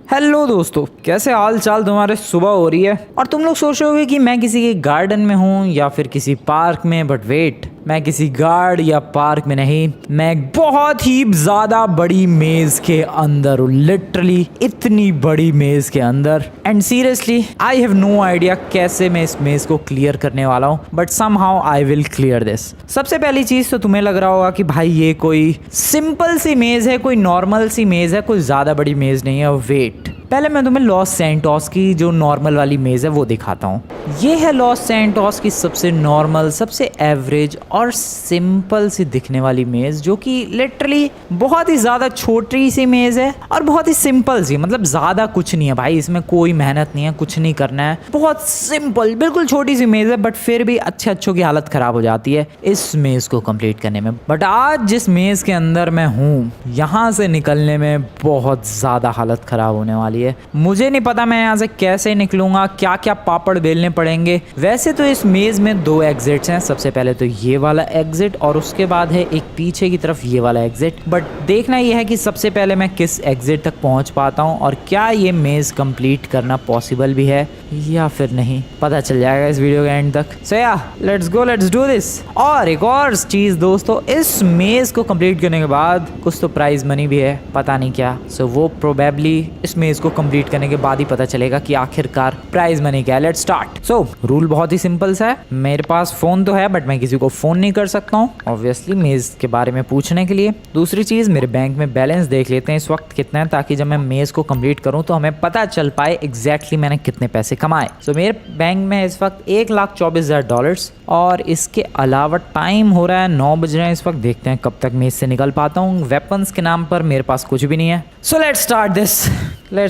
Hello दोस्तों, कैसे हाल चाल तुम्हारे। सुबह हो रही है और तुम लोग सोच रहे होगे कि मैं किसी के गार्डन में हूँ या फिर किसी पार्क में, बट वेट, मैं किसी गार्ड या पार्क में नहीं, मैं एक बहुत ही ज्यादा बड़ी मेज के अंदर हूँ। लिटरली इतनी बड़ी मेज के अंदर। And seriously I have no idea कैसे मैं इस मेज को क्लियर करने वाला हूँ, but somehow I will clear this. सबसे पहली चीज तो तुम्हें लग रहा होगा कि भाई ये कोई सिंपल सी मेज है, कोई नॉर्मल सी मेज है, कोई ज्यादा बड़ी मेज नहीं है। वेट, पहले मैं तुम्हें लॉस सैंटोस की जो नॉर्मल वाली मेज है वो दिखाता हूँ। ये है लॉस सैंटोस की सबसे नॉर्मल, सबसे एवरेज और सिंपल सी दिखने वाली मेज, जो कि लिटरली बहुत ही ज्यादा छोटी सी मेज है और बहुत ही सिंपल सी, मतलब ज्यादा कुछ नहीं है भाई, इसमें कोई मेहनत नहीं है, कुछ नहीं करना है, बहुत सिंपल बिल्कुल छोटी सी मेज है। बट फिर भी अच्छों की हालत खराब हो जाती है इस मेज को कंप्लीट करने में। बट आज जिस मेज के अंदर मैं हूँ, यहाँ से निकलने में बहुत ज्यादा हालत खराब होने वाली है। मुझे नहीं पता मैं यहाँ से कैसे निकलूंगा, क्या क्या पापड़ बेलने पड़ेंगे। वैसे तो इस मेज में दो एग्जिट्स हैं, सबसे पहले तो ये वाला एग्जिट और उसके बाद है एक पीछे की तरफ ये वाला एग्जिट। बट देखना यह है कि सबसे पहले मैं किस एग्जिट तक पहुंच पाता हूं और क्या ये मेज कंप्लीट करना पॉसिबल भी है या फिर नहीं, पता चल जाएगा इस वीडियो के एंड तक। सो या let's go, let's do this. और एक और चीज दोस्तों, इस मेज को कंप्लीट करने के बाद कुछ तो प्राइज मनी भी है, पता नहीं क्या। सो वो प्रोबेबली इस मेज को कंप्लीट करने के बाद ही पता चलेगा कि आखिरकार प्राइज मनी क्या है। Let's start. सो रूल बहुत ही सिंपल सा है। मेरे पास फोन तो है बट मैं किसी को फोन नहीं कर सकता हूँ ऑब्वियसली मेज के बारे में पूछने के लिए। दूसरी चीज, मेरे बैंक में बैलेंस देख लेते हैं इस वक्त कितना है, ताकि जब मैं मेज को कंप्लीट करूँ तो हमें पता चल पाए एग्जैक्टली मैंने कितने पैसे कमाए। सो मेरे बैंक में इस वक्त $1,24,000 और इसके अलावा टाइम हो रहा है 9 बज रहे हैं इस वक्त। देखते हैं कब तक मेज से निकल पाता हूँ। वेपन्स के नाम पर मेरे पास कुछ भी नहीं है। सो लेट्स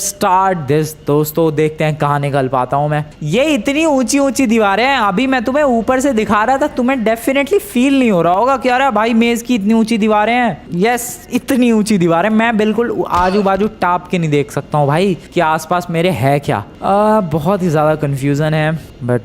स्टार्ट दिस दोस्तों, देखते हैं कहाँ निकल पाता हूँ मैं। ये इतनी ऊंची ऊंची दीवारें हैं, अभी मैं तुम्हें ऊपर से दिखा रहा था, तुम्हें डेफिनेटली फील नहीं हो रहा होगा कि अरे भाई मेज की इतनी ऊंची दीवारें हैं। यस, इतनी ऊंची दीवारें, मैं बिल्कुल आजू बाजू टाप के नहीं देख सकता हूँ भाई कि आसपास मेरे है क्या। बहुत ही ज्यादा कंफ्यूजन है, बट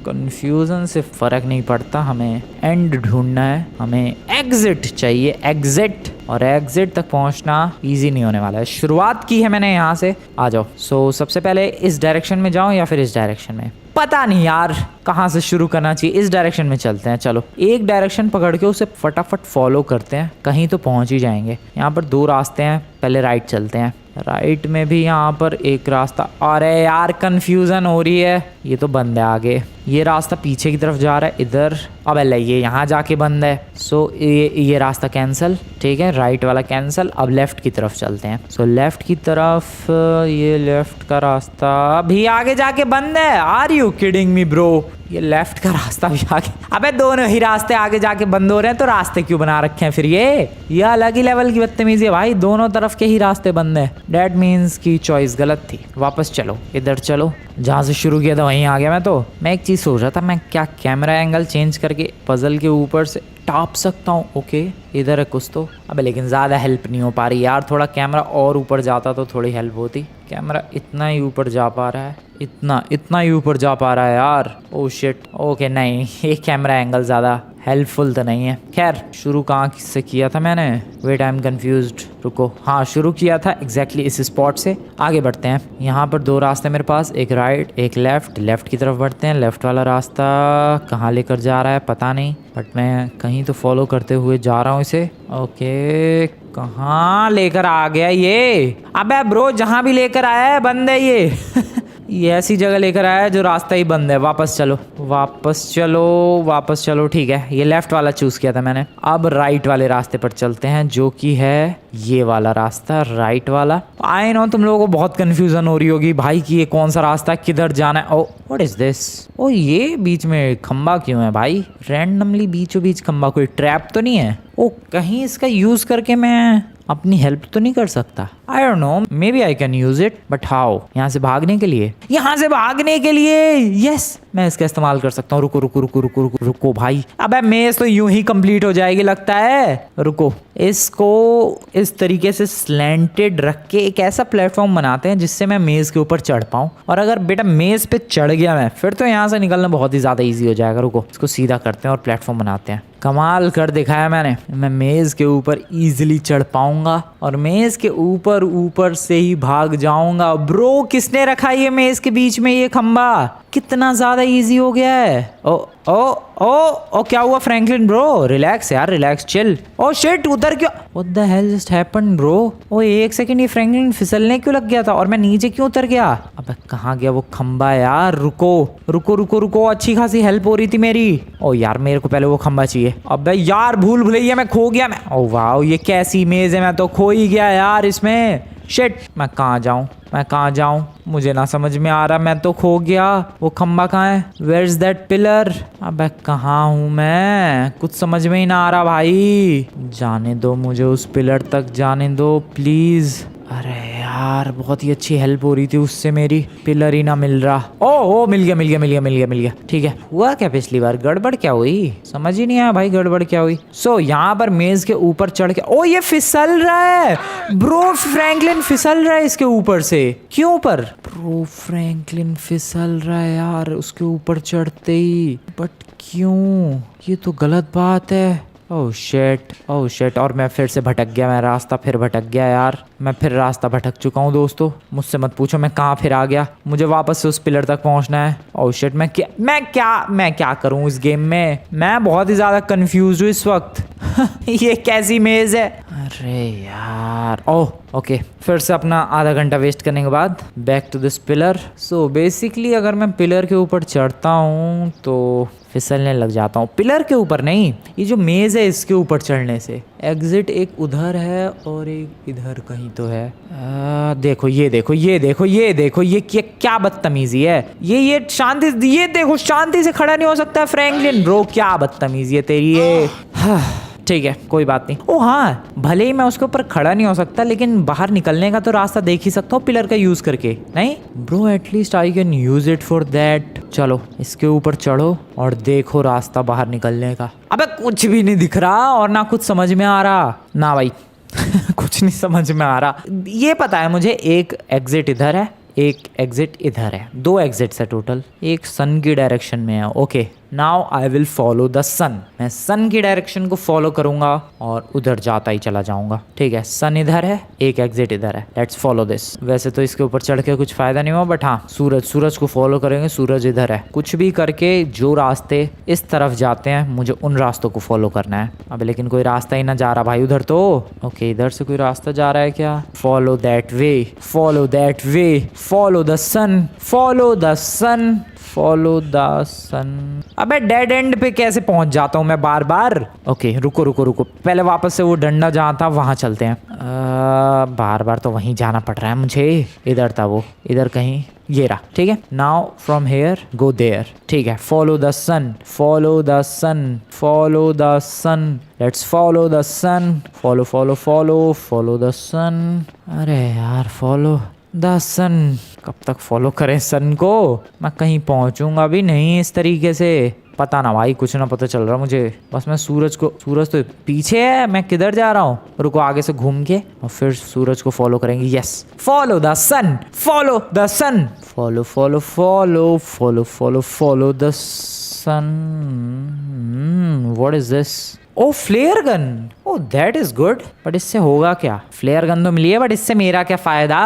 कंफ्यूजन से फर्क नहीं पड़ता, हमें एंड ढूंढना है, हमें एग्जिट चाहिए, एग्जिट। और एग्जिट तक पहुंचना इजी नहीं होने वाला है। शुरुआत की है मैंने यहाँ से, आ जाओ। सो सबसे पहले इस डायरेक्शन में जाऊं या फिर इस डायरेक्शन में, पता नहीं यार कहाँ से शुरू करना चाहिए। इस डायरेक्शन में चलते हैं, चलो एक डायरेक्शन पकड़ के उसे फटाफट फॉलो करते हैं, कहीं तो पहुंच ही जाएंगे। यहाँ पर दो रास्ते हैं, पहले राइट चलते हैं। राइट में भी यहाँ पर एक रास्ता, अरे यार कंफ्यूजन हो रही है, ये तो बंद है आगे। ये रास्ता पीछे की तरफ जा रहा है इधर, अब ये यहाँ जाके बंद है। सो ये रास्ता कैंसिल, ठीक है, राइट वाला कैंसिल। अब लेफ्ट की तरफ चलते हैं। सो लेफ्ट की तरफ, ये लेफ्ट का रास्ता अभी आगे जाके बंद है। Are you kidding me bro? ये लेफ्ट का रास्ता भी आगे, अबे दोनों ही रास्ते आगे जाके बंद हो रहे हैं, तो रास्ते क्यों बना रखे हैं फिर? ये अलग ही लेवल की बदतमीजी है भाई, दोनों तरफ के ही रास्ते बंद है। डेट मीन्स की चॉइस गलत थी। वापस चलो, इधर चलो, जहाँ से शुरू किया था वहीं आ गया मैं। तो मैं एक चीज सोच रहा था, मैं क्या कैमरा एंगल चेंज करके पजल के ऊपर से टाप सकता हूँ? ओके, इधर है कुछ तो, अबे लेकिन ज़्यादा हेल्प नहीं हो पा रही यार। थोड़ा कैमरा और ऊपर जाता तो थोड़ी हेल्प होती। कैमरा इतना ही ऊपर जा पा रहा है, इतना ही ऊपर जा पा रहा है यार। ओह शिट, ओके नहीं, ये कैमरा एंगल ज़्यादा हेल्पफुल तो नहीं है। खैर, शुरू कहाँ से किया था मैंने? वेट, आई एम कंफ्यूज्ड, रुको। हाँ, शुरू किया था एग्जैक्टली इस स्पॉट से। आगे बढ़ते हैं। यहाँ पर दो रास्ते मेरे पास, एक राइट एक लेफ्ट। लेफ्ट की तरफ बढ़ते हैं। लेफ्ट वाला रास्ता कहाँ लेकर जा रहा है पता नहीं, बट मैं कहीं तो फॉलो करते हुए जा रहा हूँ इसे। ओके, कहाँ लेकर आ गया ये? अबे ब्रो, जहाँ भी लेकर आया है बंद है ये। ये ऐसी जगह लेकर आया है जो रास्ता ही बंद है। वापस चलो, ठीक है, ये लेफ्ट वाला चूज किया था मैंने। अब राइट वाले रास्ते पर चलते हैं, जो कि है ये वाला रास्ता, राइट वाला। आई नो तुम लोगों को बहुत कंफ्यूजन हो रही होगी भाई कि ये कौन सा रास्ता है, किधर जाना है। Oh what is this? Oh ये बीच में खंबा क्यों है भाई? रैंडमली बीचों बीच खंबा, कोई ट्रैप तो नहीं है? ओ कहीं इसका यूज करके मैं अपनी हेल्प तो नहीं कर सकता? I don't know, maybe I can use it, but how? यहाँ से भागने के लिए यस, मैं इसका इस्तेमाल कर सकता हूँ। रुको भाई, अबे मेज तो यूं ही कंप्लीट हो जाएगी लगता है। रुको, इसको इस तरीके से स्लैंटेड रख के एक ऐसा प्लेटफॉर्म बनाते हैं जिससे मैं मेज के ऊपर चढ़ पाऊँ। और अगर बेटा मेज पे चढ़ गया मैं, फिर तो यहाँ से निकलना बहुत ही ज्यादा ईजी हो जाएगा। रुको, इसको सीधा करते हैं और प्लेटफॉर्म बनाते हैं। कमाल कर दिखाया मैंने, मैं मेज के ऊपर इजीली चढ़ पाऊंगा और मेज के ऊपर ऊपर ऊपर से ही भाग जाऊंगा। ब्रो किसने रखा ये मेज के बीच में ये खंबा? कितना ज्यादा इजी हो गया है। ओ ओ ओ ओ क्या हुआ फ्रैंकलिन ब्रो? रिलैक्स यार, रिलैक्स, चिल। ओ शिट, उधर क्यों? What the hell just happened bro? Oh एक सेकंड, ये फ्रैंकलिन फिसलने क्यों लग गया था और मैं नीचे क्यों उतर गया? अबे कहाँ गया वो खंबा यार? रुको रुको रुको रुको, अच्छी खासी हेल्प हो रही थी मेरी। ओ यार मेरे को पहले वो खंबा चाहिए। अबे यार भूल भुलैया मैं खो गया मैं। ओ वाह, ये कैसी मेज है, मैं तो खो ही गया यार इसमें। शिट, मैं कहाँ जाऊँ, मैं कहाँ जाऊँ? मुझे ना समझ में आ रहा, मैं तो खो गया। वो खंबा कहाँ है? Where is that pillar? अबे कहाँ हूँ मैं? कुछ समझ में ही ना आ रहा भाई। जाने दो मुझे, उस पिलर तक जाने दो प्लीज। अरे यार बहुत ही अच्छी हेल्प हो रही थी उससे मेरी, पिलर ही ना मिल रहा। ओ मिल गया मिल गया मिल गया मिल गया मिल गया। ठीक है, हुआ क्या पिछली बार? गड़बड़ क्या हुई? समझ ही नहीं आया भाई, गड़बड़ क्या हुई? यहाँ पर मेज के ऊपर चढ़ के, ओ ये फिसल रहा है ब्रो। फ्रैंकलिन फिसल रहा है इसके ऊपर से। क्यों ऊपर? ब्रो फ्रैंकलिन फिसल रहा है यार उसके ऊपर चढ़ते ही। बट क्यों? ये तो गलत बात है। ओह शेट, और मैं फिर से भटक गया। मैं रास्ता फिर भटक गया यार, मैं फिर रास्ता भटक चुका हूँ दोस्तों। मुझसे मत पूछो मैं कहाँ फिर आ गया। मुझे वापस से उस पिलर तक पहुँचना है। ओह शिट, मैं क्या करूँ इस गेम में? मैं बहुत ही ज़्यादा कंफ्यूज हूँ इस वक्त। ये कैसी मेज है? अरे यार, ओह ओके, फिर से अपना आधा घंटा वेस्ट करने के बाद back to this pillar. So basically अगर मैं पिलर के ऊपर चढ़ता हूँ तो फिसलने लग जाता हूँ। पिलर के ऊपर नहीं, ये जो मेज है इसके ऊपर चढ़ने से। एग्जिट एक उधर है और एक इधर कहीं तो है। देखो ये देखो ये देखो ये देखो, ये क्या बदतमीजी है। ये शांति, ये देखो शांति से खड़ा नहीं हो सकता फ्रैंकलिन ब्रो, क्या बदतमीजी है तेरी ये। ठीक है कोई बात नहीं। ओ हाँ, भले ही मैं उसके ऊपर खड़ा नहीं हो सकता लेकिन बाहर निकलने का तो रास्ता देख ही सकता हूँ पिलर का यूज करके। नहीं bro, at least I can use it for that. चलो इसके ऊपर चढ़ो और देखो रास्ता बाहर निकलने का। अबे कुछ भी नहीं दिख रहा और ना कुछ समझ में आ रहा ना भाई। कुछ नहीं समझ में आ रहा। ये पता है मुझे, एक एग्जिट इधर है, एक एग्जिट इधर है, 2 एग्जिट्स है टोटल। एक सन की डायरेक्शन में है। Okay, now I will follow the sun. मैं सन की डायरेक्शन को फॉलो करूंगा और उधर जाता ही चला जाऊंगा। ठीक है, सन इधर है, एक एग्जिट इधर है। Let's follow this. वैसे तो इसके ऊपर चढ़ के कुछ फायदा नहीं हुआ, बट हाँ सूरज को फॉलो करेंगे। सूरज इधर है। कुछ भी करके जो रास्ते इस तरफ जाते हैं मुझे उन रास्तों को फॉलो करना है। अब लेकिन कोई रास्ता ही ना जा रहा भाई उधर तो। ओके, इधर से कोई रास्ता जा रहा है क्या? Follow that way, follow that way, follow the sun, follow the sun, follow the sun. अबे डेड एंड पे कैसे पहुंच जाता हूँ मैं बार बार? ओके रुको रुको रुको, पहले वापस से वो डंडा जहाँ था वहां चलते हैं। बार बार तो वहीं जाना पड़ रहा है मुझे। इधर था वो, इधर कहीं, ये रहा। ठीक है, now from here go there. ठीक है, follow the sun, follow the sun, follow the sun, let's follow the sun, follow follow follow follow the sun. अरे यार फॉलो द सन, कब तक फॉलो करें सन को? मैं कहीं पहुंचूंगा भी नहीं इस तरीके से। पता ना भाई, कुछ ना पता चल रहा मुझे। बस मैं सूरज तो पीछे है, मैं किधर जा रहा हूँ? रुको, आगे से घूम के और फिर सूरज को फॉलो करेंगे। Yes, follow the sun, follow the sun, follow follow follow follow follow follow the sun. What is this? Oh flare gun, oh that is good. But इससे होगा क्या? फ्लेयर गन तो मिली है बट इससे मेरा क्या फायदा?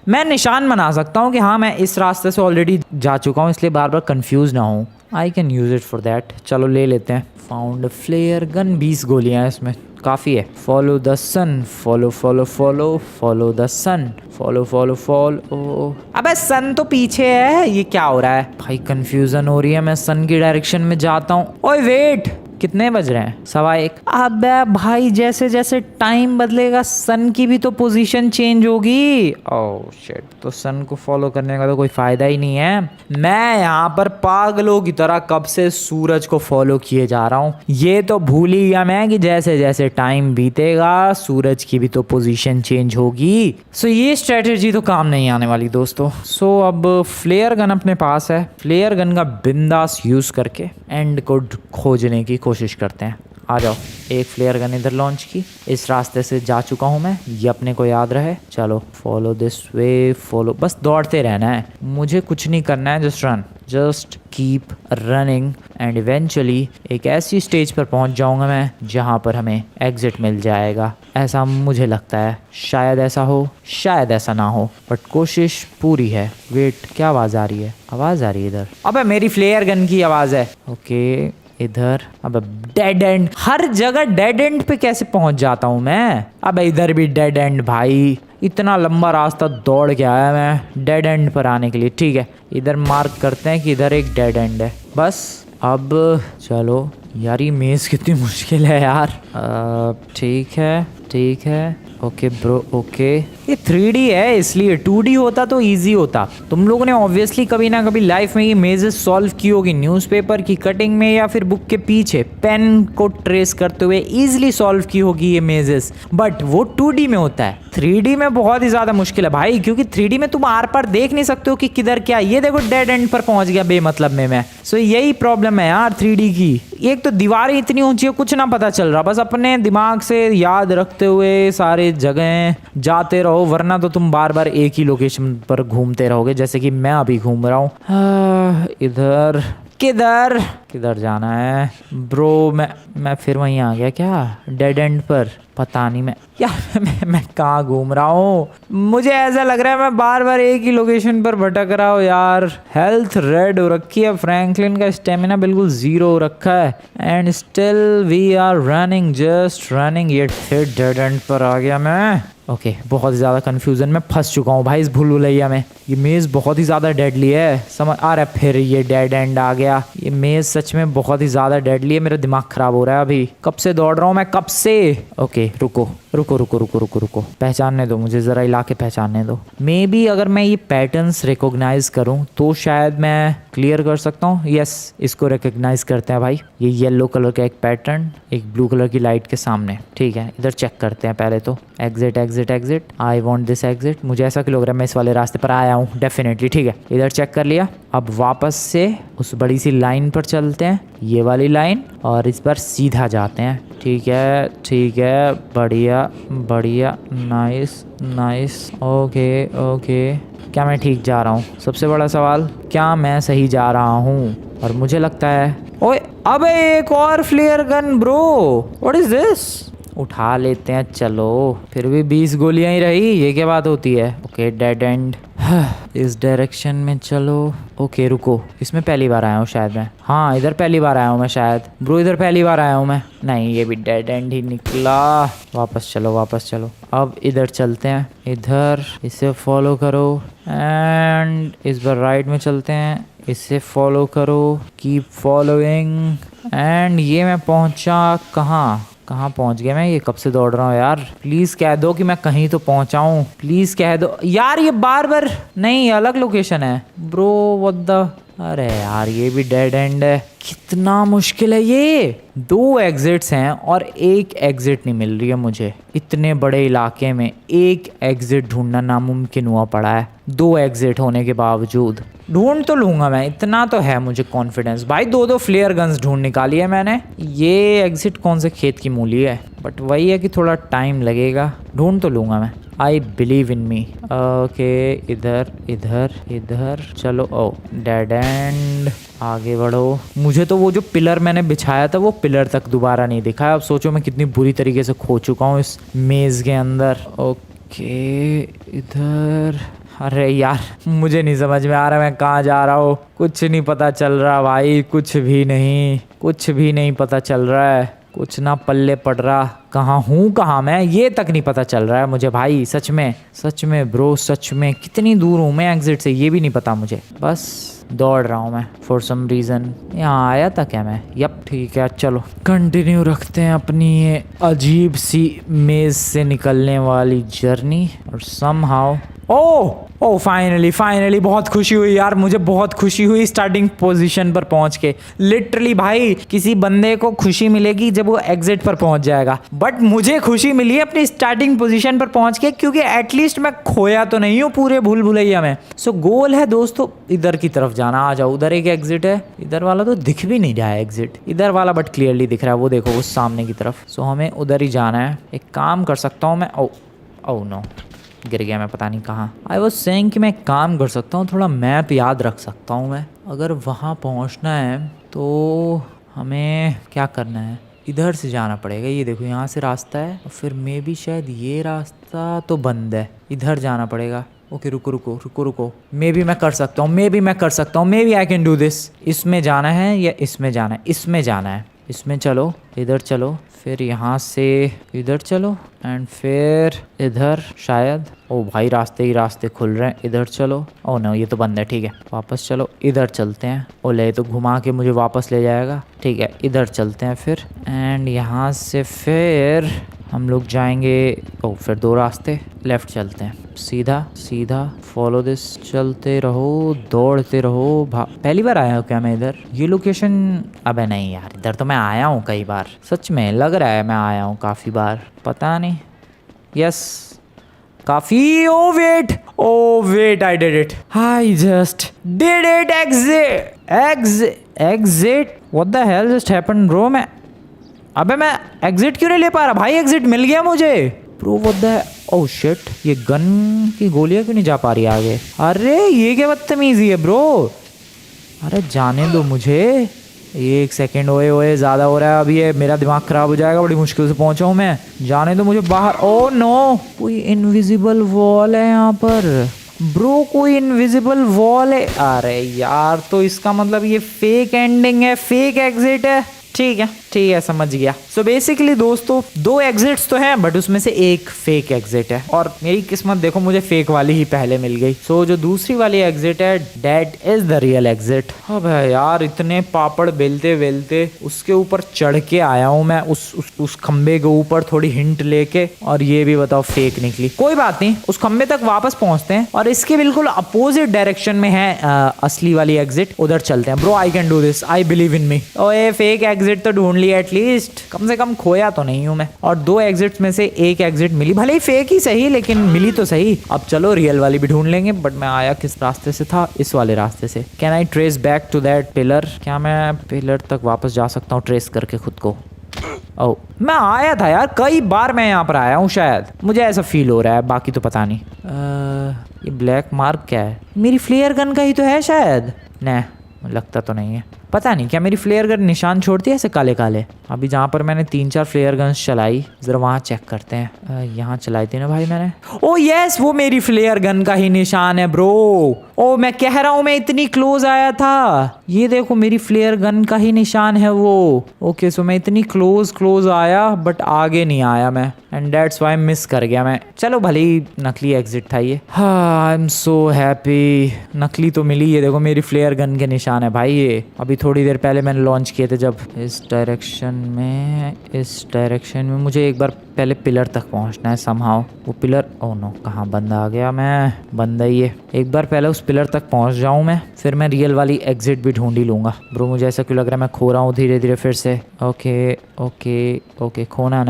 मैं निशान बना सकता हूँ कि हाँ मैं इस रास्ते से ऑलरेडी जा चुका हूँ, इसलिए बार बार कंफ्यूज ना हूँ। आई can use it for that. चलो ले लेते हैं। फाउंड फ्लेयर गन, 20 गोलियां हैं इसमें, काफी है। Follow the sun, follow follow follow follow the sun, follow follow follow. अबे सन तो पीछे है, ये क्या हो रहा है भाई? कंफ्यूजन हो रही है। मैं सन की डायरेक्शन में जाता हूँ। ओए वेट, कितने बज रहे हैं? 1:15। अबे भाई जैसे जैसे टाइम बदलेगा सन की भी तो पोजीशन चेंज होगी। ओह शिट, तो सन को फॉलो करने का तो कोई फायदा ही नहीं है। मैं यहाँ पर पागलों की तरह कब से सूरज को फॉलो किए जा रहा हूँ। ये तो भूल ही गया मैं कि जैसे जैसे टाइम बीतेगा सूरज की भी तो पोजीशन चेंज होगी। सो ये स्ट्रेटेजी तो काम नहीं आने वाली दोस्तों। सो अब फ्लेयर गन अपने पास है, फ्लेयर गन का बिंदास यूज करके एंड को खोजने की कोशिश करते हैं। आ जाओ। एक फ्लेयर गन इधर लॉन्च की, इस रास्ते से जा चुका हूँ मैं, ये अपने को याद रहे। चलो फॉलो दिस वे, फॉलो, बस दौड़ते रहना है, मुझे कुछ नहीं करना है, just run, just keep running and eventually एक ऐसी स्टेज पर पहुंच जाऊंगा मैं जहां पर हमें एग्जिट मिल जाएगा, ऐसा मुझे लगता है। शायद ऐसा हो, शायद ऐसा ना हो, बट कोशिश पूरी है। वेट, क्या आवाज़ आ रही है? आवाज़ आ रही है इधर। अबे मेरी फ्लेयर गन की आवाज़ है। ओके इधर, अब डेड एंड, हर जगह डेड एंड पे कैसे पहुंच जाता हूँ मैं? अब इधर भी डेड एंड भाई, इतना लंबा रास्ता दौड़ के आया मैं डेड एंड पर आने के लिए। ठीक है, इधर मार्क करते हैं कि इधर एक डेड एंड है बस। अब चलो यार, ये मेज़ कितनी मुश्किल है यार। ठीक है ठीक है, ओके ब्रो ओके। ये 3D है इसलिए, 2D होता तो इजी होता। तुम लोगों ने ऑब्वियसली कभी ना कभी लाइफ में ये मेजेस सॉल्व की होगी, न्यूज़पेपर की कटिंग में या फिर बुक के पीछे पेन को ट्रेस करते हुए इजीली सॉल्व की होगी ये मेजेस, बट वो 2D में होता है। 3D में बहुत ही ज़्यादा मुश्किल है भाई, क्योंकि 3D में तुम आर पार देख नहीं सकते हो कि किधर क्या। ये देखो डेड एंड पर पहुंच गया बेमतलब में मैं। सो यही प्रॉब्लम है यार 3D की। एक तो दीवारें इतनी ऊंची है, कुछ ना पता चल रहा, बस अपने दिमाग से याद रखते हुए सारे जगह जाते रहो, वरना तो तुम बार बार एक ही लोकेशन पर घूमते रहोगे, जैसे कि मैं अभी घूम रहा हूँ। इधर किधर किधर जाना है ब्रो? मैं फिर वहीं आ गया क्या, डेड एंड पर? पता नहीं मैं यार मैं कहाँ घूम रहा हूँ। मुझे ऐसा लग रहा है मैं बार बार एक ही लोकेशन पर भटक रहा हूँ यार। हेल्थ रेड हो रखी है, फ्रैंकलिन का स्टेमिना बिल्कुल 0 हो रखा है, and still we are running, just running. ये फिर डेड एंड पर आ गया मैं। ओके, बहुत ही ज़्यादा कन्फ्यूज़न में फंस चुका हूँ भाई इस भूल भुलैया में। ये मेज़ बहुत ही ज़्यादा डेडली है, समझ आ रहा है। फिर ये डेड एंड आ गया। ये मेज़ सच में बहुत ही ज़्यादा डेडली है, मेरा दिमाग ख़राब हो रहा है अभी। कब से दौड़ रहा हूँ मैं, कब से। ओके रुको रुको रुको रुको रुको रुको, पहचानने दो मुझे, ज़रा इलाके पहचानने दो। मे बी अगर मैं ये पैटर्न्स रिकॉग्नाइज करूँ तो शायद मैं क्लियर कर सकता हूँ। यस, इसको रिकॉग्नाइज करते हैं भाई। ये येलो कलर का एक पैटर्न, एक ब्लू कलर की लाइट के सामने। ठीक है, इधर चेक करते हैं पहले तो। Exit exit exit, I want this exit. मुझे ऐसा क्यों लग रहा है मैं इस वाले रास्ते पर आया हूँ डेफिनेटली। ठीक है, इधर चेक कर लिया। अब वापस से उस बड़ी सी लाइन पर चलते हैं, ये वाली लाइन, और इस पर सीधा जाते हैं। ठीक है, बढ़िया बढ़िया, नाइस नाइस, ओके ओके। क्या मैं ठीक जा रहा हूँ? सबसे बड़ा सवाल, क्या मैं सही जा रहा हूँ? और मुझे लगता है, ओए अबे एक और flare gun bro, what is this? उठा लेते हैं चलो। फिर भी 20 गोलियां ही रही, ये क्या बात होती है? ओके डेड एंड, इस डायरेक्शन में चलो। ओके रुको, इसमें पहली बार आया हूँ शायद मैं। हाँ इधर पहली बार आया हूँ मैं शायद ब्रो, इधर पहली बार आया हूँ मैं। नहीं, ये भी डेड एंड ही निकला। वापस चलो वापस चलो। अब इधर चलते हैं, इधर इसे फॉलो करो, एंड इस बार राइट में चलते हैं, इसे फॉलो करो, कीप फॉलोइंग। एंड ये मैं पहुंचा कहाँ पहुंच गया मैं? ये कब से दौड़ रहा हूँ यार? प्लीज कह दो कि मैं कहीं तो पहुंचा हूँ, प्लीज कह दो यार। ये बार बार नहीं, अलग लोकेशन है ब्रो, व्हाट द। अरे यार ये भी डेड एंड है, कितना मुश्किल है ये। 2 एग्जिट्स हैं और एक एग्जिट नहीं मिल रही है मुझे। इतने बड़े इलाके में एक एग्जिट ढूंढना नामुमकिन हुआ पड़ा है। 2 एग्जिट होने के बावजूद ढूंढ तो लूंगा मैं, इतना तो है मुझे कॉन्फिडेंस भाई। 2 फ्लेयर गन्स ढूंढ निकाली है मैंने। ये एग्जिट कौन से खेत की मूली है, बट वही है कि थोड़ा टाइम लगेगा, ढूंढ तो लूंगा मैं। आई बिलीव इन मी। ओके इधर इधर इधर चलो। ओ डेड एंड, आगे बढ़ो। मुझे तो वो जो पिलर मैंने बिछाया था वो पिलर तक दोबारा नहीं दिखा। अब सोचो मैं कितनी बुरी तरीके से खो चुका हूँ इस मेज़ के अंदर। ओके इधर, अरे यार मुझे नहीं समझ में आ रहा मैं कहाँ जा रहा हूँ, कुछ नहीं पता चल रहा भाई, कुछ भी नहीं पता चल रहा है, कुछ ना पल्ले पड़ रहा। कहाँ हूँ, कहाँ मैं, ये तक नहीं पता चल रहा है मुझे भाई। सच में ब्रो, सच में कितनी दूर हूँ मैं एग्जिट से, ये भी नहीं पता मुझे। बस दौड़ रहा हूँ मैं फॉर सम रीज़न। यहाँ आया था क्या मैं? यप ठीक है, चलो कंटिन्यू रखते हैं अपनी ये अजीब सी मेज़ से निकलने वाली जर्नी। और समहाउ ओह ओह फाइनली बहुत खुशी हुई यार, मुझे बहुत खुशी हुई स्टार्टिंग पोजीशन पर पहुंच के। लिटरली भाई किसी बंदे को खुशी मिलेगी जब वो एग्जिट पर पहुंच जाएगा, बट मुझे खुशी मिली है अपनी स्टार्टिंग पोजीशन पर पहुंच के, क्योंकि एटलीस्ट मैं खोया तो नहीं हूँ पूरे भूल भुलैया में। सो गोल है दोस्तों इधर की तरफ जाना। आ जाओ, उधर एक एग्जिट है, इधर वाला तो दिख भी नहीं रहा है एग्जिट, इधर वाला बट क्लियरली दिख रहा है, वो देखो उस सामने की तरफ। सो हमें उधर ही जाना है। एक काम कर सकता हूँ मैं, ओ नो गिर गया मैं पता नहीं कहाँ। आई वॉज सेइंग कि मैं एक काम कर सकता हूँ, थोड़ा मैप याद रख सकता हूँ मैं। अगर वहाँ पहुँचना है तो हमें क्या करना है, इधर से जाना पड़ेगा। ये देखो यहाँ से रास्ता है, और फिर मे भी शायद ये रास्ता तो बंद है, इधर जाना पड़ेगा। ओके रुको, मे बी मैं कर सकता हूँ, maybe I can do this. इसमें जाना है या इसमें जाना है? इसमें जाना है। इसमें चलो, इधर चलो, फिर यहाँ से इधर चलो, एंड फिर इधर शायद। ओ भाई रास्ते ही रास्ते खुल रहे हैं। इधर चलो, ओ नो ये तो बंद है, ठीक है वापस चलो। इधर चलते हैं, ओले तो घुमा के मुझे वापस ले जाएगा, ठीक है इधर चलते हैं फिर। एंड यहाँ से फिर हम लोग जाएंगे, ओ फिर दो रास्ते, लेफ्ट चलते हैं, सीधा फॉलो दिस, चलते रहो, दौड़ते रहो। पहली बार आया हूँ क्या मैं इधर? ये लोकेशन, अबे नहीं यार इधर तो मैं आया हूँ कई बार, सच में लग रहा है मैं आया हूँ काफ़ी बार, पता नहीं। यस काफ़ी। Oh wait I did it, I just did it. Exit what the hell just happened bro? अबे मैं एग्जिट क्यों नहीं ले पा रहा भाई? एग्जिट मिल गया मुझे bro, what the, oh shit, ये गन की गोलियां क्यों नहीं जा पा रही आगे? अरे ये क्या बदतमीजी है ब्रो, अरे जाने दो मुझे। एक सेकेंड, ओए ज़्यादा हो रहा है अभी, ये मेरा दिमाग ख़राब हो जाएगा, बड़ी मुश्किल से पहुंचा हूँ मैं, जाने दो मुझे बाहर। ओह नो, कोई इनविजिबल वॉल है यहाँ पर ब्रो, कोई इनविजिबल वॉल है। अरे यार तो इसका मतलब ये फेक एंडिंग है, फेक एग्जिट है। ठीक है समझ गया। सो बेसिकली दोस्तों दो एग्जिट्स तो हैं, बट उसमें से एक फेक एग्जिट है, और मेरी किस्मत देखो मुझे फेक वाली ही पहले मिल गई। सो जो दूसरी वाली एग्जिट है, that is the real exit. अब यार इतने पापड़ बेलते बेलते उसके ऊपर चढ़ के आया हूँ मैं, उस खंबे के ऊपर थोड़ी हिंट लेके, और ये भी बताओ फेक निकली। कोई बात नहीं, उस खंबे तक वापस पहुंचते हैं, और इसके बिल्कुल अपोजिट डायरेक्शन में है असली वाली एग्जिट, उधर चलते हैं। Bro I can do this, I believe in me. ओए फेक एग्जिट तो ढूंढ लिया एटलीस्ट, कम से कम खोया तो नहीं हूं मैं। और दो एग्जिट्स में से एक एग्जिट मिली, भले ही फेक ही सही लेकिन मिली तो सही। अब चलो रियल वाली भी ढूंढ लेंगे। बट मैं आया किस रास्ते से था? इस वाले रास्ते से। Can I trace back to that pillar? क्या मैं पिलर तक वापस जा सकता हूँ ट्रेस करके खुद को? ओह मैं आया था यार, कई बार मैं यहाँ पर आया हूँ शायद, मुझे ऐसा फील हो रहा है, बाकी तो पता नहीं। ये ब्लैक मार्क क्या है? मेरी फ्लेयर गन का ही तो है शायद। नहीं लगता तो नहीं है, पता नहीं क्या मेरी फ्लेयर गन निशान छोड़ती है ऐसे काले काले। अभी जहाँ पर मैंने 3-4 फ्लेयर गन्स चलाई, जरा वहाँ चेक करते हैं। यहाँ चलाई थी ना भाई मैंने। ओ यस, वो मेरी फ्लेयर गन का ही निशान है ब्रो। ओ मैं कह रहा हूँ मैं इतनी क्लोज आया था, ये देखो मेरी फ्लेयर गन का ही निशान है वो। ओके सो मैं इतनी क्लोज आया बट आगे नहीं आया मैं, एंड दैट्स व्हाई मिस कर गया मैं। चलो भले ही नकली एग्जिट था ये। हाँ आई एम सो हैप्पी, नकली तो मिली। ये देखो मेरी फ्लेयर गन के निशान है भाई, ये अभी थोड़ी देर पहले मैंने लॉन्च किए थे जब। इस डायरेक्शन में मुझे एक बार पहले पिलर तक पहुंचना है समहाउ। वो पिलर, ओह नो कहाँ बंद आ गया मैं, बंद है ये। एक बार पहले उस पिलर तक पहुंच जाऊं मैं, फिर मैं रियल वाली एग्जिट भी ढूंढ ही लूंगा। ब्रो मुझे ऐसा क्यों लग रहा है मैं खो रहा हूँ धीरे धीरे फिर से। ओके खोना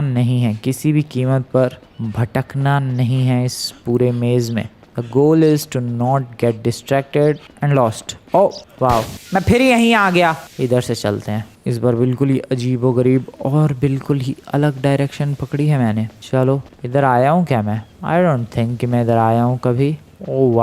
नहीं है, किसी भी कीमत पर भटकना नहीं है इस पूरे मेज में। The goal is to not get distracted and lost. Oh wow, मैं फिर यहीं आ गया। इधर से चलते हैं, इस बार बिल्कुल ही अजीबोगरीब और बिल्कुल ही अलग डायरेक्शन पकड़ी है मैंने। चलो इधर आया हूँ क्या मैं? आई डोंट थिंक कि मैं इधर आया हूँ कभी। ओह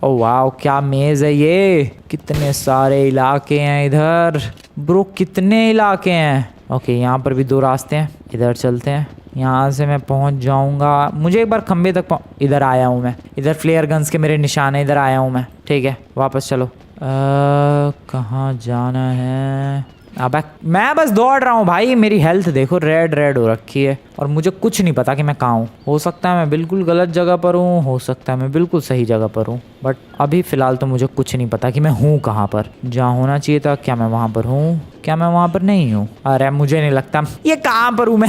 वाओ क्या मेज है ये, कितने सारे इलाके हैं इधर ब्रो, कितने इलाके हैं। ओके यहाँ पर भी दो रास्ते हैं, इधर चलते हैं, यहाँ से मैं पहुँच जाऊँगा। मुझे एक बार खंबे तक इधर आया हूँ मैं, इधर फ्लेयर गन्स के मेरे निशान है, इधर आया हूँ मैं। ठीक है वापस चलो। कहाँ जाना है? अब मैं बस दौड़ रहा हूँ भाई, मेरी हेल्थ देखो रेड हो रखी है, और मुझे कुछ नहीं पता कि मैं कहाँ हूँ। हो सकता है मैं बिल्कुल गलत जगह पर हूँ, हो सकता है मैं बिल्कुल सही जगह पर हूँ, बट अभी फ़िलहाल तो मुझे कुछ नहीं पता कि मैं हूँ कहाँ पर। जहाँ होना चाहिए था क्या मैं वहाँ पर हूँ? क्या मैं वहाँ पर नहीं हूँ? अरे मुझे नहीं लगता। ये कहाँ पर हूँ मैं?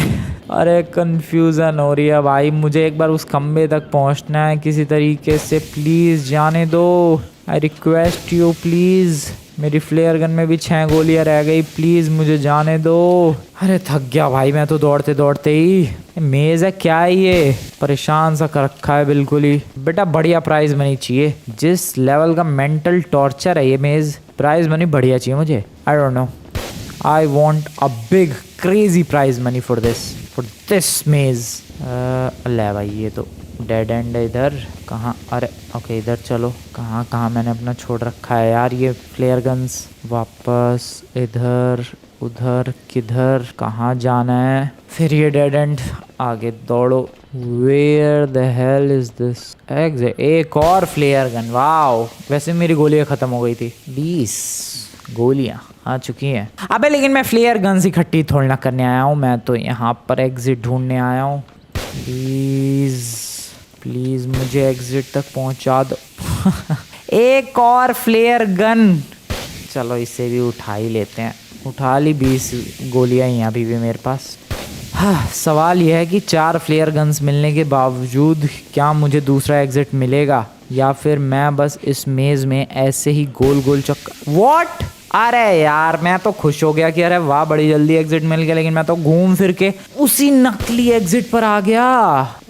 अरे कंफ्यूजन हो रही है भाई। मुझे एक बार उस खंबे तक पहुँचना है किसी तरीके से। प्लीज़ जाने दो, आई रिक्वेस्ट यू प्लीज़। मेरी फ्लेयर गन में भी 6 गोलियां रह गई, प्लीज़ मुझे जाने दो। अरे थक गया भाई मैं तो दौड़ते दौड़ते ही। मेज़ है क्या है ये? परेशान सा कर रखा है बिल्कुल ही। बेटा बढ़िया प्राइज मनी चाहिए। जिस लेवल का मेंटल टॉर्चर है ये मेज़, प्राइज मनी बढ़िया चाहिए मुझे। I don't know, I want a big crazy prize money for this maze. ले भाई ये तो डेड एंड है इधर। कहाँ? अरे ओके इधर चलो। कहाँ मैंने अपना छोड़ रखा है यार ये फ्लेयर गन्स। वापस इधर उधर किधर, कहाँ जाना है? फिर ये डेड एंड। आगे दौड़ो। Where the hell is this exit? एक और फ्लेयर गन। वाओ, वैसे मेरी गोलियाँ ख़त्म हो गई थी। 20 गोलियाँ आ चुकी हैं। अबे लेकिन मैं फ्लेयर गन्स इकट्ठी थोड़ी ना करने आया हूँ, मैं तो यहाँ पर एग्जिट ढूंढने आया हूँ। प्लीज़ मुझे एग्जिट तक पहुंचा दो। एक और फ्लेयर गन। चलो इसे भी उठा ही लेते हैं। उठा ली, 20 गोलियां ही अभी भी मेरे पास। हाँ, सवाल यह है कि 4 फ्लेयर गन्स मिलने के बावजूद क्या मुझे दूसरा एग्जिट मिलेगा, या फिर मैं बस इस मेज़ में ऐसे ही गोल गोल चक्कर। व्हाट? अरे यार मैं तो खुश हो गया कि अरे वाह बड़ी जल्दी एग्जिट मिल गया, लेकिन मैं तो घूम फिर के उसी नकली एग्जिट पर आ गया।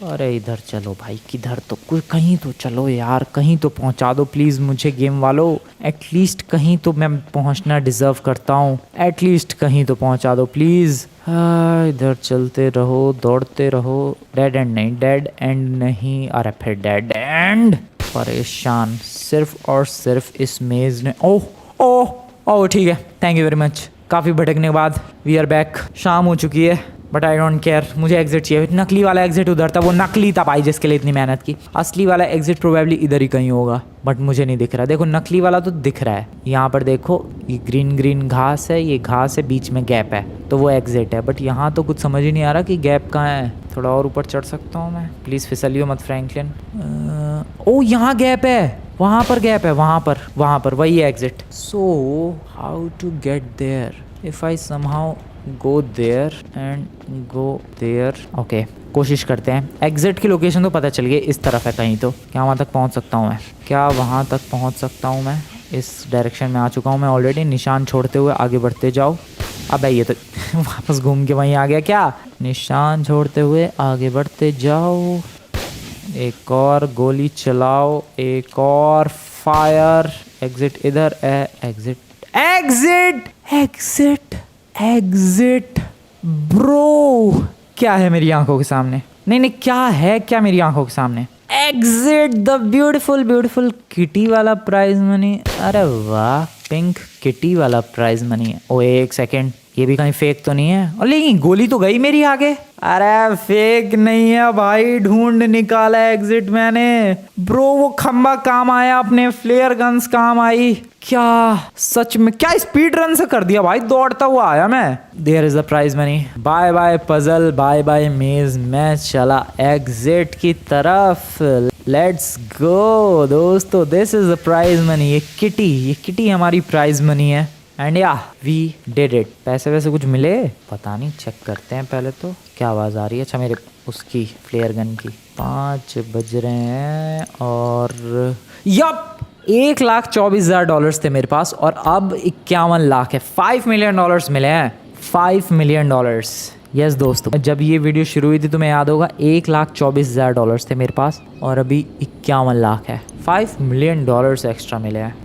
अरे इधर चलो भाई, किधर तो कुछ कहीं तो चलो यार, कहीं तो पहुंचा दो प्लीज़ मुझे गेम वालों। एटलीस्ट कहीं तो मैं पहुंचना डिज़र्व करता हूँ, एटलीस्ट कहीं तो पहुंचा दो प्लीज़। इधर चलते रहो, दौड़ते रहो। डेड एंड नहीं, डेड एंड नहीं, अरे फिर डेड एंड। परेशान सिर्फ और सिर्फ इस मेज़ ने। ओह ओह ओह ठीक है, थैंक यू वेरी मच। काफ़ी भटकने के बाद वी आर बैक। शाम हो चुकी है बट आई डोंट केयर, मुझे एग्जिट चाहिए। नकली वाला एग्जिट उधर था, वो नकली था भाई जिसके लिए इतनी मेहनत की। असली वाला एग्जिट प्रोबेबली इधर ही कहीं होगा बट मुझे नहीं दिख रहा। देखो नकली वाला तो दिख रहा है, यहाँ पर देखो ये ग्रीन ग्रीन घास है, ये घास है, बीच में गैप है, तो वो एग्जिट है। बट यहाँ तो कुछ समझ ही नहीं आ रहा कि गैप कहाँ है। थोड़ा और ऊपर चढ़ सकता हूँ मैं? प्लीज़ फिसलियो मत फ्रैंकलिन। ओ यहाँ गैप है, वहाँ पर गैप है, वहाँ पर वही है exit. So how to get there? If I somehow go there and go there. Okay कोशिश करते हैं। एग्जिट की लोकेशन तो पता चल गई, इस तरफ है कहीं तो। क्या वहाँ तक पहुँच सकता हूँ मैं? क्या वहाँ तक पहुँच सकता हूँ मैं? इस डायरेक्शन में आ चुका हूँ मैं ऑलरेडी। निशान छोड़ते हुए आगे बढ़ते जाओ। अब ये तो वापस घूम के वहीं आ गया क्या? निशान छोड़ते हुए आगे बढ़ते जाओ। एक और गोली चलाओ, एक और फायर। एग्जिट इधर है, exit exit exit exit. Bro क्या है मेरी आंखों के सामने? नहीं क्या है, क्या मेरी आंखों के सामने? एग्जिट द ब्यूटीफुल किटी वाला प्राइज मनी। अरे वाह, पिंक किटी वाला प्राइज मनी है। ओ एक सेकेंड, ये भी कहीं फेक तो नहीं है? और लेकिन गोली तो गई मेरी आगे। अरे फेक नहीं है भाई, ढूंढ निकाला एग्जिट मैंने। ब्रो वो खंबा काम आया, अपने फ्लेयर गन्स काम आई। क्या सच में? क्या स्पीड रन से कर दिया भाई, दौड़ता हुआ आया मैं। There is the prize money. Bye bye puzzle, bye bye maze. मैं चला एग्जिट की तरफ। लेट्स गो दोस्तों, this is the prize money. ये किटी हमारी प्राइज मनी है। And yeah we did it. पैसे वैसे कुछ मिले? पता नहीं, चेक करते हैं पहले तो। क्या आवाज़ आ रही है? अच्छा मेरे उसकी फ्लेयर गन की। 5 बज रहे हैं और यप $1,24,000 थे मेरे पास और अब 51 लाख है। $5 मिलियन मिले हैं। $5 मिलियन। यस दोस्तों, जब ये वीडियो शुरू हुई थी तुम्हें याद होगा $1,24,000 थे मेरे पास और अभी 51 लाख है। $5 मिलियन एक्स्ट्रा मिले हैं।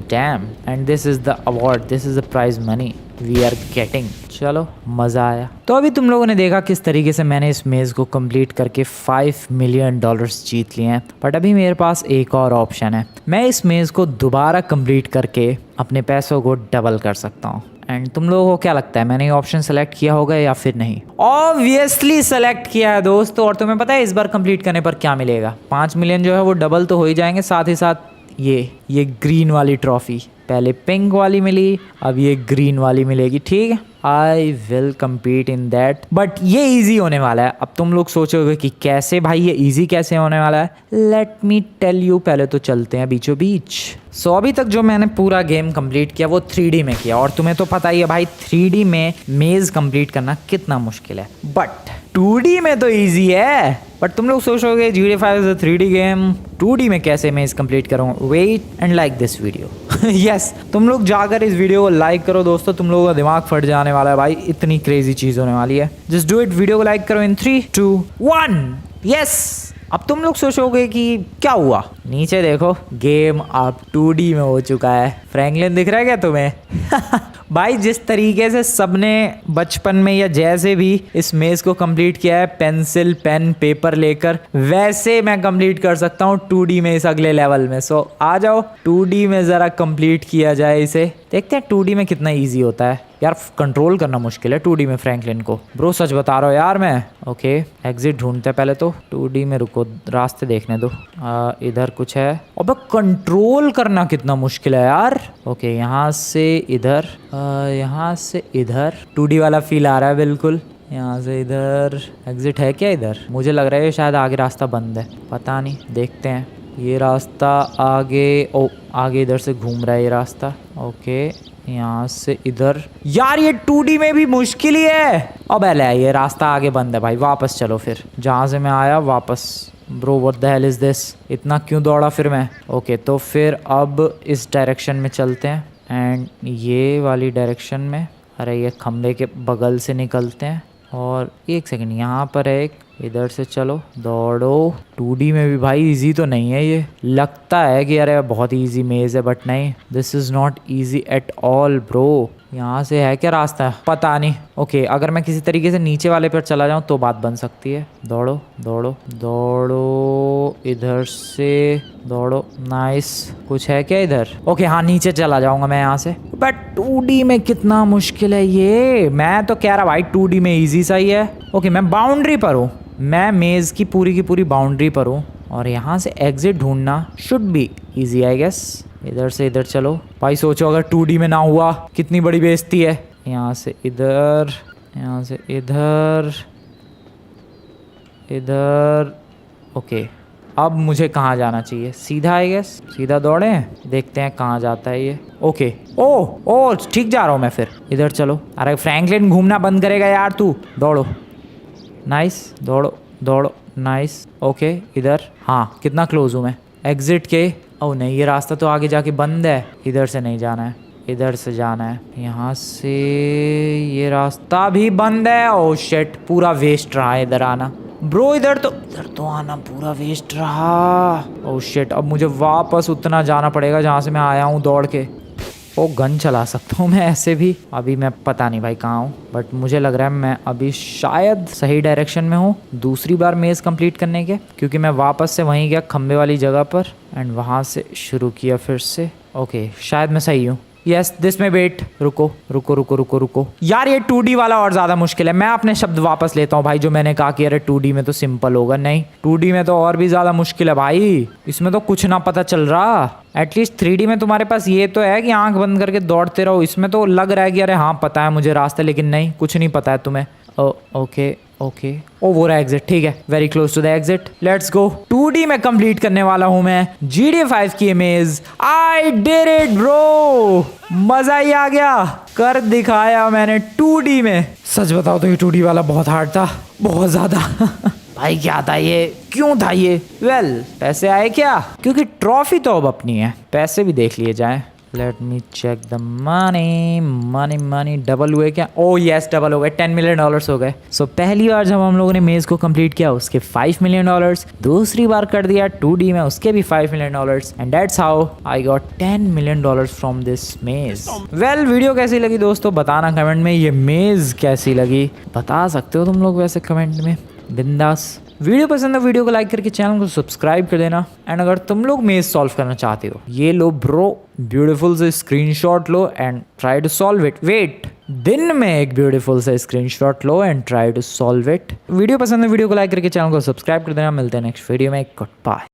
Damn. And this is the award, this is the prize money we are getting. चलो मज़ा आया। तो अभी तुम लोगों ने देखा किस तरीके से मैंने इस मेज़ को कंप्लीट करके $5 मिलियन जीत लिए हैं। बट अभी मेरे पास एक और ऑप्शन है। मैं इस मेज़ को दोबारा कंप्लीट करके अपने पैसों को डबल कर सकता हूँ। एंड तुम लोगों को क्या लगता है, मैंने ये ऑप्शन सेलेक्ट किया होगा या फिर नहीं? ऑब्वियसली सेलेक्ट किया है दोस्तों। और तुम्हें पता है इस बार कंप्लीट करने पर क्या मिलेगा? 5 मिलियन जो है वो डबल तो हो ही जाएंगे, साथ ही साथ ये ग्रीन वाली ट्रॉफी। पहले पिंक वाली मिली, अब ये ग्रीन वाली मिलेगी। ठीक है, I will compete in that, but ये ईजी होने वाला है। अब तुम लोग सोचोगे कि कैसे भाई, ये ईजी कैसे होने वाला है। लेट मी टेल यू, पहले तो चलते हैं बीचों बीच। सो अभी तक जो मैंने पूरा गेम कंप्लीट किया वो 3D में किया, और तुम्हें तो पता ही है भाई 3D में मेज कंप्लीट करना कितना मुश्किल है, बट 2D में तो इजी है। बट तुम लोग सोचोगे GTA 5 is a 3D game, 2D में कैसे मेज कंप्लीट करूँ। Wait and like this video. Yes, तुम लोग जाकर इस वीडियो को लाइक करो दोस्तों, तुम लोगों का दिमाग फट जाने वाला है भाई, इतनी क्रेजी चीज होने वाली है। जस्ट डू इट, वीडियो को लाइक करो इन 3, 2, 1। यस, अब तुम लोग सोचोगे कि क्या हुआ, नीचे देखो गेम अब 2D में हो चुका है। फ्रैंकलिन दिख रहा है क्या तुम्हें? भाई जिस तरीके से सबने बचपन में या जैसे भी इस मेज को कंप्लीट किया है पेंसिल पेन पेपर लेकर, वैसे मैं कंप्लीट कर सकता हूँ 2D में इस अगले लेवल में। सो आ जाओ 2D में ज़रा कंप्लीट किया जाए इसे, देखते हैं 2D में कितना इजी होता है। यार कंट्रोल करना मुश्किल है 2D में फ्रैंकलिन को, ब्रो सच बता रहा हूँ यार मैं। ओके एग्जिट ढूंढते हैं पहले तो, 2D में रुको रास्ते देखने दो। इधर कुछ है, अबे कंट्रोल करना कितना मुश्किल है यार। ओके यहाँ से इधर, यहाँ से इधर 2D वाला फील आ रहा है बिल्कुल। यहाँ से इधर एग्जिट है क्या इधर? मुझे लग रहा है शायद आगे रास्ता बंद है, पता नहीं, देखते हैं। ये रास्ता आगे, ओ आगे इधर से घूम रहा है ये रास्ता। ओके यहाँ से इधर, यार ये 2D में भी मुश्किल ही है। अब ये रास्ता आगे बंद है भाई, वापस चलो फिर जहाँ से मैं आया वापस। Bro what the hell is this, इतना क्यों दौड़ा फिर मैं। ओके तो फिर अब इस डायरेक्शन में चलते हैं एंड ये वाली डायरेक्शन में, अरे ये खम्भे के बगल से निकलते हैं। और एक सेकंड, यहाँ पर है एक, इधर से चलो दौड़ो। 2D में भी भाई इजी तो नहीं है ये, लगता है कि अरे बहुत इजी मेज है, बट नहीं, this is not easy at all bro. यहाँ से है क्या रास्ता, पता नहीं। ओके अगर मैं किसी तरीके से नीचे वाले पर चला जाऊँ तो बात बन सकती है। दौड़ो दौड़ो दौड़ो, इधर से दौड़ो, नाइस। कुछ है क्या इधर? ओके हाँ नीचे चला जाऊंगा मैं यहाँ से, बट 2D में कितना मुश्किल है ये। मैं तो कह रहा भाई 2D में इजी सा ही है। ओके मैं बाउंड्री पर हूँ, मैं मेज की पूरी बाउंड्री पर हूँ, और यहाँ से एग्जिट ढूंढना should be easy I guess. इधर से इधर चलो भाई, सोचो अगर 2D में ना हुआ कितनी बड़ी बेइज्जती है। यहाँ से इधर, यहाँ से इधर, इधर। ओके अब मुझे कहाँ जाना चाहिए? सीधा आई गेस, सीधा दौड़े, देखते हैं कहाँ जाता है ये। ओके ओ ठीक जा रहा हूँ मैं फिर, इधर चलो। अरे फ्रैंकलिन घूमना बंद करेगा यार तू, दौड़ो, नाइस, दौड़ो दौड़ो, नाइस। ओके इधर, हाँ कितना क्लोज हूँ मैं एग्जिट के। ओह नहीं ये रास्ता तो आगे जाके बंद है, इधर से नहीं जाना है, इधर से जाना है। यहाँ से ये रास्ता भी बंद है। ओह शिट, पूरा वेस्ट रहा है इधर आना ब्रो, इधर तो आना पूरा वेस्ट रहा। ओह शिट, अब मुझे वापस उतना जाना पड़ेगा जहाँ से मैं आया हूँ दौड़ के। ओ गन चला सकता हूँ मैं ऐसे भी। अभी मैं पता नहीं भाई कहाँ हूँ, बट मुझे लग रहा है मैं अभी शायद सही डायरेक्शन में हूँ दूसरी बार मेज़ कंप्लीट करने के, क्योंकि मैं वापस से वहीं गया खम्बे वाली जगह पर एंड वहाँ से शुरू किया फिर से। ओके शायद मैं सही हूँ। यस दिस में वेट, रुको रुको रुको रुको रुको यार, ये 2D वाला और ज़्यादा मुश्किल है। मैं अपने शब्द वापस लेता हूँ भाई, जो मैंने कहा कि अरे 2D में तो सिंपल होगा, नहीं 2D में तो और भी ज़्यादा मुश्किल है भाई, इसमें तो कुछ ना पता चल रहा। एटलीस्ट 3D में तुम्हारे पास ये तो है कि आंख बंद करके दौड़ते रहो, इसमें तो लग रहा है कि अरे हाँ पता है मुझे रास्ता, लेकिन नहीं कुछ नहीं पता है तुम्हें। ओके ओके ओ वो रहा एग्जिट, ठीक है, very close to the exit, let's go. 2D में कंप्लीट करने वाला हूं मैं GTA 5 की मेज। आई डिड इट ब्रो, मजा ही आ गया, कर दिखाया मैंने 2D में। सच बताओ तो ये 2D वाला बहुत हार्ड था, बहुत ज्यादा। भाई क्या था ये, क्यों था ये? वेल पैसे आए क्या? क्योंकि ट्रॉफी तो अब अपनी है, पैसे भी देख लिए जाए। Let me check the money, money money double हुए क्या? ओह यस डबल हो गए, $10 मिलियन हो गए। सो पहली बार जब हम लोगों ने मेज को कंप्लीट किया उसके $5 मिलियन, दूसरी बार कर दिया 2D में उसके भी $5 million, and that's how I got $10 million from this मेज। वेल वीडियो कैसी लगी दोस्तों बताना कमेंट में, ये मेज कैसी लगी बता सकते हो तुम लोग वैसे कमेंट में, बिंदास। वीडियो पसंद है वीडियो को लाइक करके चैनल को सब्सक्राइब कर देना, एंड अगर तुम लोग मेज सॉल्व करना चाहते हो ये लो ब्रो, ब्यूटीफुल से स्क्रीनशॉट लो and try to solve it. Wait, दिन में एक ब्यूटीफुल से स्क्रीनशॉट लो and try to solve it. Video पसंद है वीडियो को लाइक करके चैनल को सब्सक्राइब कर देना। मिलते हैं नेक्स्ट वीडियो में, गुड बाय।